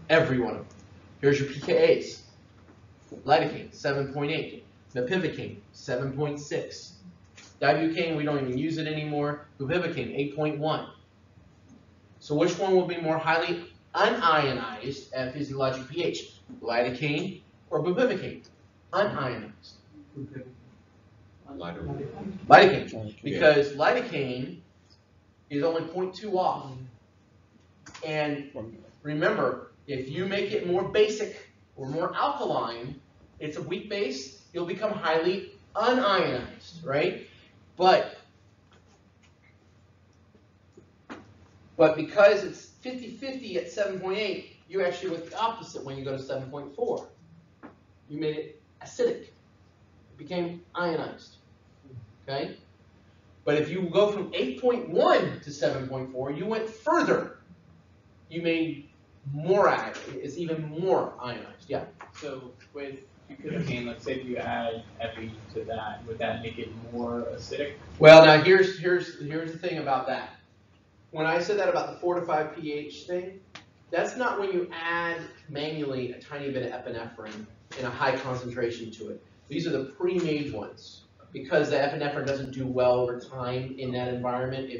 Every one of them. Here's your pKa's. Lidocaine, 7.8. Bupivacaine, 7.6. Dibucaine, we don't even use it anymore. Bupivacaine, 8.1. So which one will be more highly unionized at physiologic pH? Lidocaine or bupivacaine? Unionized. Lidocaine. Because lidocaine is only 0.2 off. And remember, if you make it more basic or more alkaline, it's a weak base, you'll become highly unionized, right? But because it's 50-50 at 7.8, you actually went the opposite when you go to 7.4. You made it acidic. It became ionized. Okay? But if you go from 8.1 to 7.4, you went further. You made more active. It's even more ionized. Yeah. So with bupivacaine, let's say if you add epi to that, would that make it more acidic? Well, now here's the thing about that. When I said that about the 4 to 5 pH thing, that's not when you add manually a tiny bit of epinephrine in a high concentration to it. These are the pre-made ones because the epinephrine doesn't do well over time in that environment.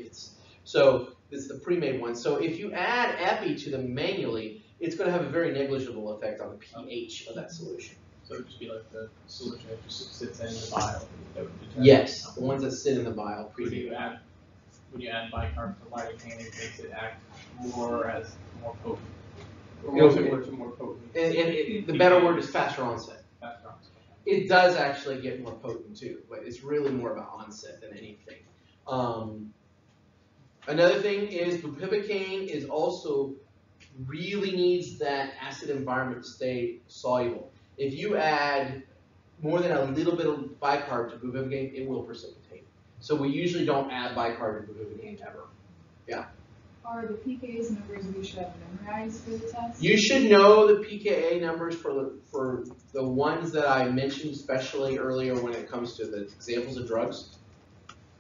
So it's the pre-made ones. So if you add epi to them manually, it's going to have a very negligible effect on the pH of that solution. So it would just be like the solution that just sits in the vial. That would determine. Yes, the ones that sit in the vial. When you add bicarb to lidocaine, it makes it act more potent. Or more similar to more potent. And the better word is faster onset. Faster onset. It does actually get more potent too, but it's really more about onset than anything. Another thing is bupivacaine is also really needs that acid environment to stay soluble. If you add more than a little bit of bicarb to bupivacaine, it will precipitate. So we usually don't add bicarb to bupivacaine ever. Yeah. Are the PKA's numbers we should have memorized for the test? You should know the pKa numbers for the ones that I mentioned, especially earlier when it comes to the examples of drugs.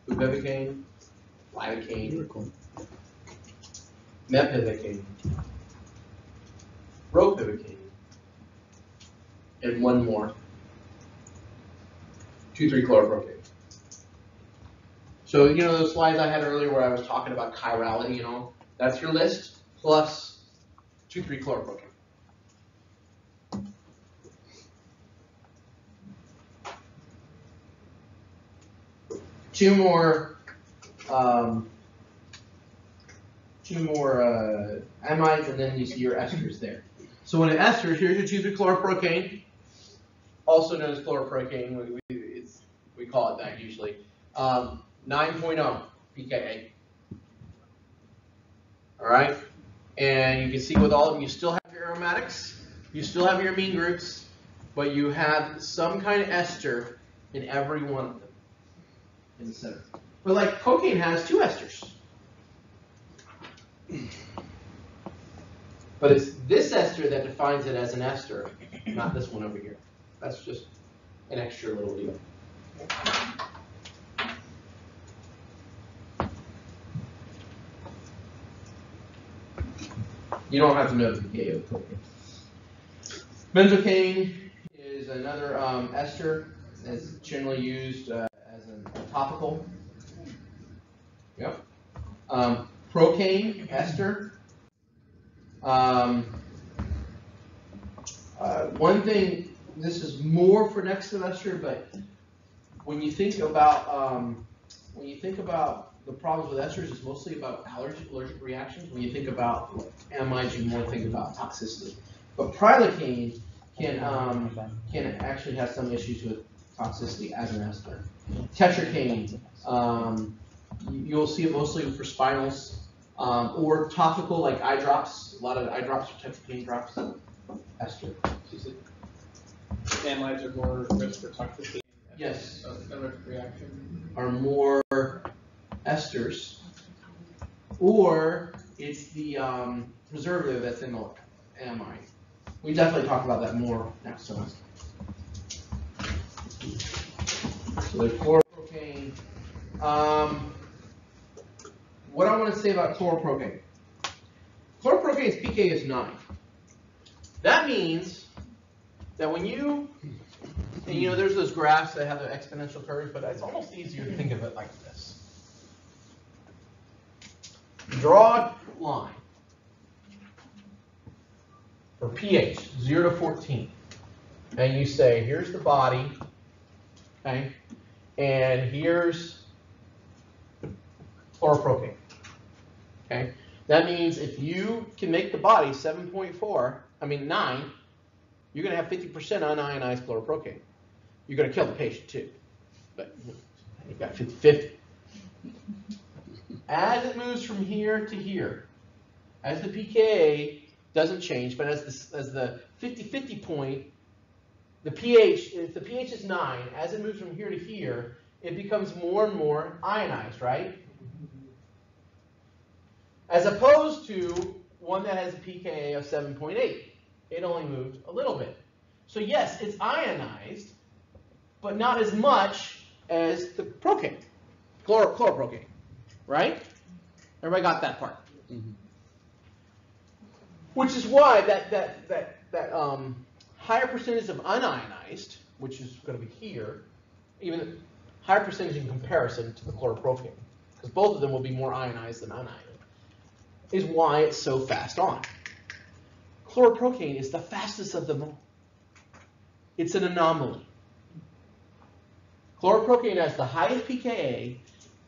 Bupivacaine, lidocaine, mepivacaine, ropivacaine, and one more, 2,3-chloroprocaine. So, you know those slides I had earlier where I was talking about chirality and all? That's your list, plus 2,3-chloroprocaine. Two more amides, and then you see your esters there. So in an ester, here's your 2,3-chloroprocaine, also known as chloroprocaine. We call it that usually. 9.0 pKa. All right, and you can see with all of them, you still have your aromatics, you still have your amine groups, but you have some kind of ester in every one of them in the center. But like cocaine has 2 esters. But it's this ester that defines it as an ester, not this one over here. That's just an extra little deal. You don't have to know the pKa of cocaine. Benzocaine is another ester that's generally used as a topical. Yep. Procaine ester. One thing, this is more for next semester, but when you think about the problems with esters, it's mostly about allergic reactions. When you think about amides, you more think about toxicity. But prilocaine can actually have some issues with toxicity as an ester. Tetracaine, you'll see it mostly for spinals, or topical like eye drops. A lot of eye drops are tetracaine drops. Ester. Amides are more risk for toxicity. Yes. Allergic reaction. Are more esters, or it's the preservative that's in the amide. We definitely talk about that more next semester. So there's chloroprocaine. What I want to say about chloroprocaine. Chloroprocaine's pKa is 9. That means that when you, and you know, there's those graphs that have the exponential curves, but it's almost easier to think of it like this. Draw a line for pH, 0 to 14. And you say, here's the body, okay, and here's chloroprocaine, okay? That means if you can make the body 9, you're going to have 50% unionized chloroprocaine. You're going to kill the patient too, but you got 50-50. As it moves from here to here, as the pKa doesn't change, but as the 50-50 point, the pH, if the pH is 9, as it moves from here to here, it becomes more and more ionized, right? As opposed to one that has a pKa of 7.8. It only moved a little bit. So yes, it's ionized, but not as much as the procaine, chloroprocaine, right? Everybody got that part? Mm-hmm. Which is why that higher percentage of unionized, which is going to be here, even higher percentage in comparison to the chloroprocaine, because both of them will be more ionized than unionized, is why it's so fast on. Chloroprocaine is the fastest of them all. It's an anomaly. Chloroprocaine has the highest pKa,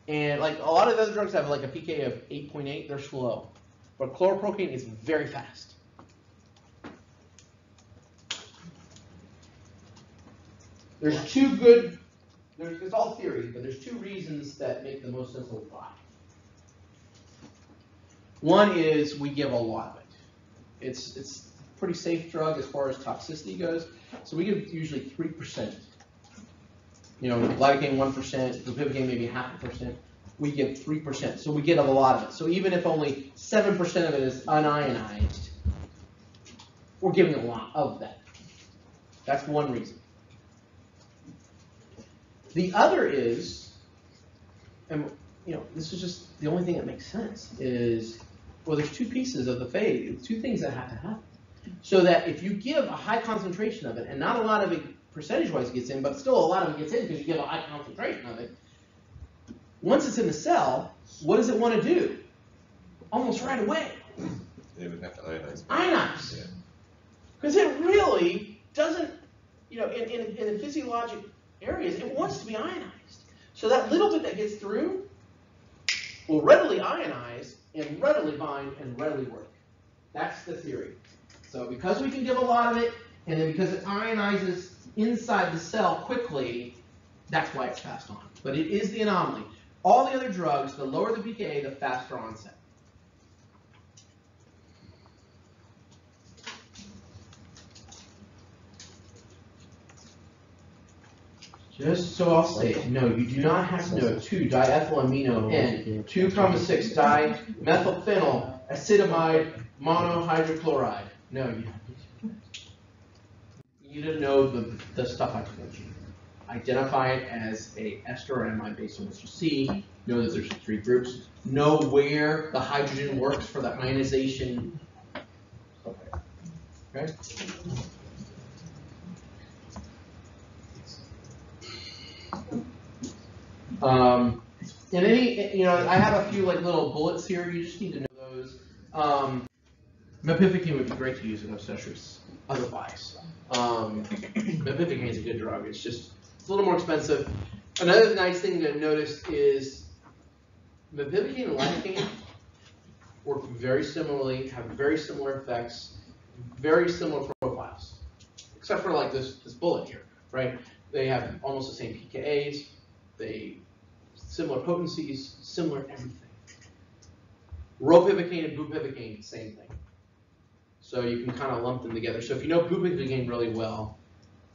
and like a lot of other drugs have like a pKa of 8.8, they're slow. But chloroprocaine is very fast. There's it's all theory, but there's 2 reasons that make the most sense of why. One is we give a lot of it. It's a pretty safe drug as far as toxicity goes, so we give usually 3% You know, lidocaine 1%, bupivacaine maybe 0.5%. We give 3%, so we get a lot of it. So even if only 7% of it is unionized, we're giving a lot of that. That's one reason. The other is, and you know, this is just the only thing that makes sense, is, well, there's two pieces of the phase, two things that have to happen. So that if you give a high concentration of it, and not a lot of it percentage-wise gets in, but still a lot of it gets in because you give a high concentration of it, once it's in the cell, what does it want to do? Almost right away. They would have to ionize. Ionize. Yeah. Because it really doesn't, you know, in the physiologic areas, it wants to be ionized. So that little bit that gets through will readily ionize and readily bind and readily work. That's the theory. So because we can give a lot of it, and then because it ionizes inside the cell quickly, that's why it's fast on. But it is the anomaly. All the other drugs, the lower the pKa, the faster onset. Just so I'll say it, no, you do not have to know 2-diethylamino N, 2,6 dimethylphenyl acetamide monohydrochloride. No, you need to know the stuff I told you. Identify it as a ester or amide based on what you see. Know that there's 3 groups. Know where the hydrogen works for the ionization. Okay. And any, you know, I have a few like little bullets here. You just need to know those. Bupivacaine would be great to use in obstetrics. Otherwise, bupivacaine is a good drug. It's just a little more expensive. Another nice thing to notice is bupivacaine and lidocaine work very similarly, have very similar effects, very similar profiles, except for like this bullet here, right? They have almost the same pKa's, similar potencies, similar everything. Ropivacaine and bupivacaine, same thing. So you can kind of lump them together. So if you know bupivacaine really well,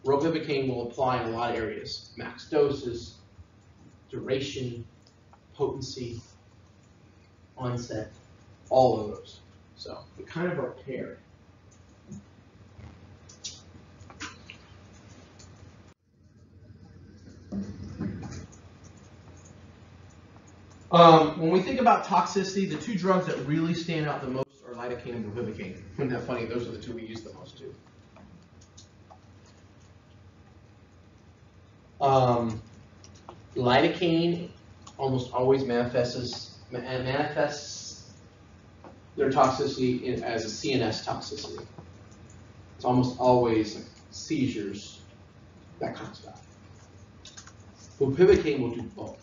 ropivacaine will apply in a lot of areas. Max doses, duration, potency, onset, all of those. So they kind of are paired. When we think about toxicity, the 2 drugs that really stand out the most are lidocaine and bupivacaine. Isn't that funny? Those are the 2 we use the most too. Lidocaine almost always manifests their toxicity as a CNS toxicity. It's almost always like seizures, that kind of stuff. Bupivacaine will do both.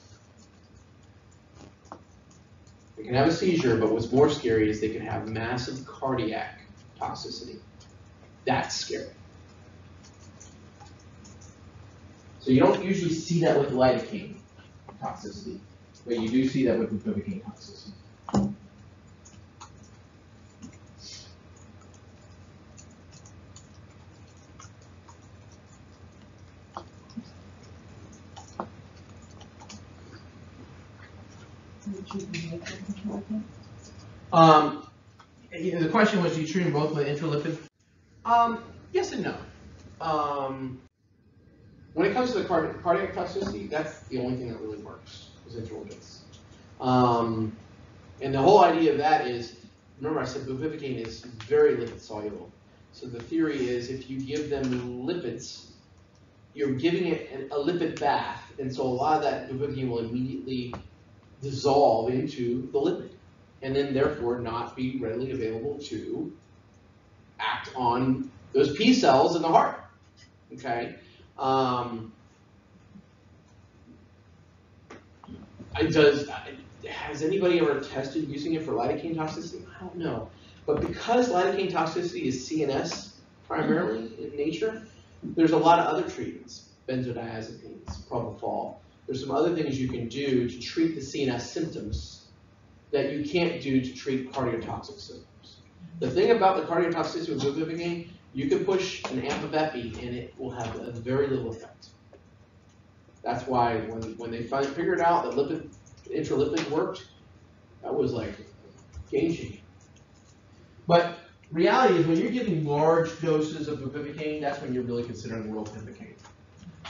They can have a seizure, but what's more scary is they can have massive cardiac toxicity. That's scary. So you don't usually see that with lidocaine toxicity, but you do see that with bupivacaine toxicity. The question was, do you treat them both with intralipid? Yes and no. When it comes to the cardiac toxicity, that's the only thing that really works, is intralipids. And the whole idea of that is, remember I said bupivacaine is very lipid soluble. So the theory is if you give them lipids, you're giving it a lipid bath, and so a lot of that bupivacaine will immediately dissolve into the lipid, and then therefore not be readily available to act on those P cells in the heart. Okay. Has anybody ever tested using it for lidocaine toxicity? I don't know. But because lidocaine toxicity is CNS primarily in nature, there's a lot of other treatments, benzodiazepines, propofol. There's some other things you can do to treat the CNS symptoms that you can't do to treat cardiotoxic symptoms. The thing about the cardiotoxicity with bupivacaine, you can push an amp of epi and it will have a very little effect. That's why when they finally figured out that intralipids worked, that was like game changing. But reality is when you're giving large doses of bupivacaine, that's when you're really considering oral bupivacaine.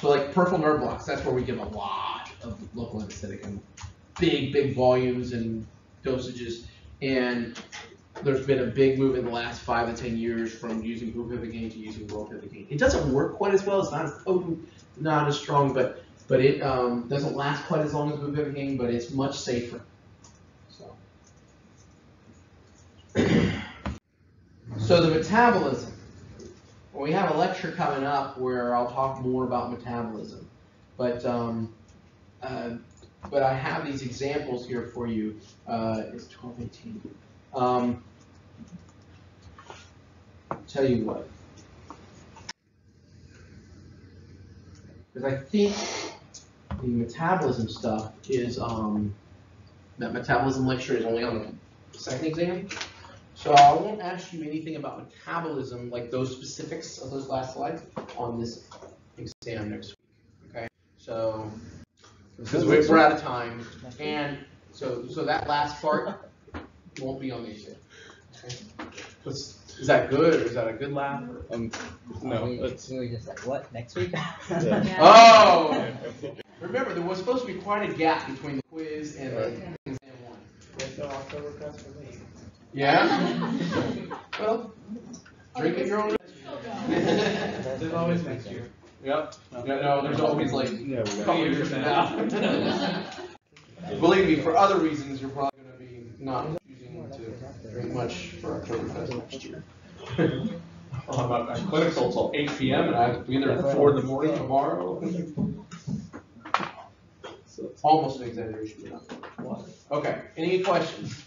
So like peripheral nerve blocks, that's where we give a lot of local anesthetic and big volumes and dosages. And there's been a big move in the last 5 to 10 years from using bupivacaine to using oral bupivacaine. It doesn't work quite as well. It's not as potent, not as strong, but it doesn't last quite as long as bupivacaine, but it's much safer. So the metabolism. Well, we have a lecture coming up where I'll talk more about metabolism, but I have these examples here for you. It's 12:18. Tell you what, because I think the metabolism stuff is that metabolism lecture is only on the second exam. So I won't ask you anything about metabolism, like those specifics of those last slides, on this exam next week. Okay, so because we're out of time, and so that last part won't be on the exam. Okay? Is that good, or is that a good laugh? No, we were just like, what, next week? Yeah. Oh, remember there was supposed to be quite a gap between the quiz and the exam one. there's no Oktoberfest for me. Yeah. Well, drink at your own risk. There's always next year. Yep. Yeah, no, there's always like Yeah, we a got couple years from now. Believe me, for other reasons, you're probably going to be not choosing to drink much for Oktoberfest next year. I'll have my clinical till 8 p.m. and I have to be there at 4 in the morning tomorrow. So it's almost an exaggeration. But not. Okay. Any questions?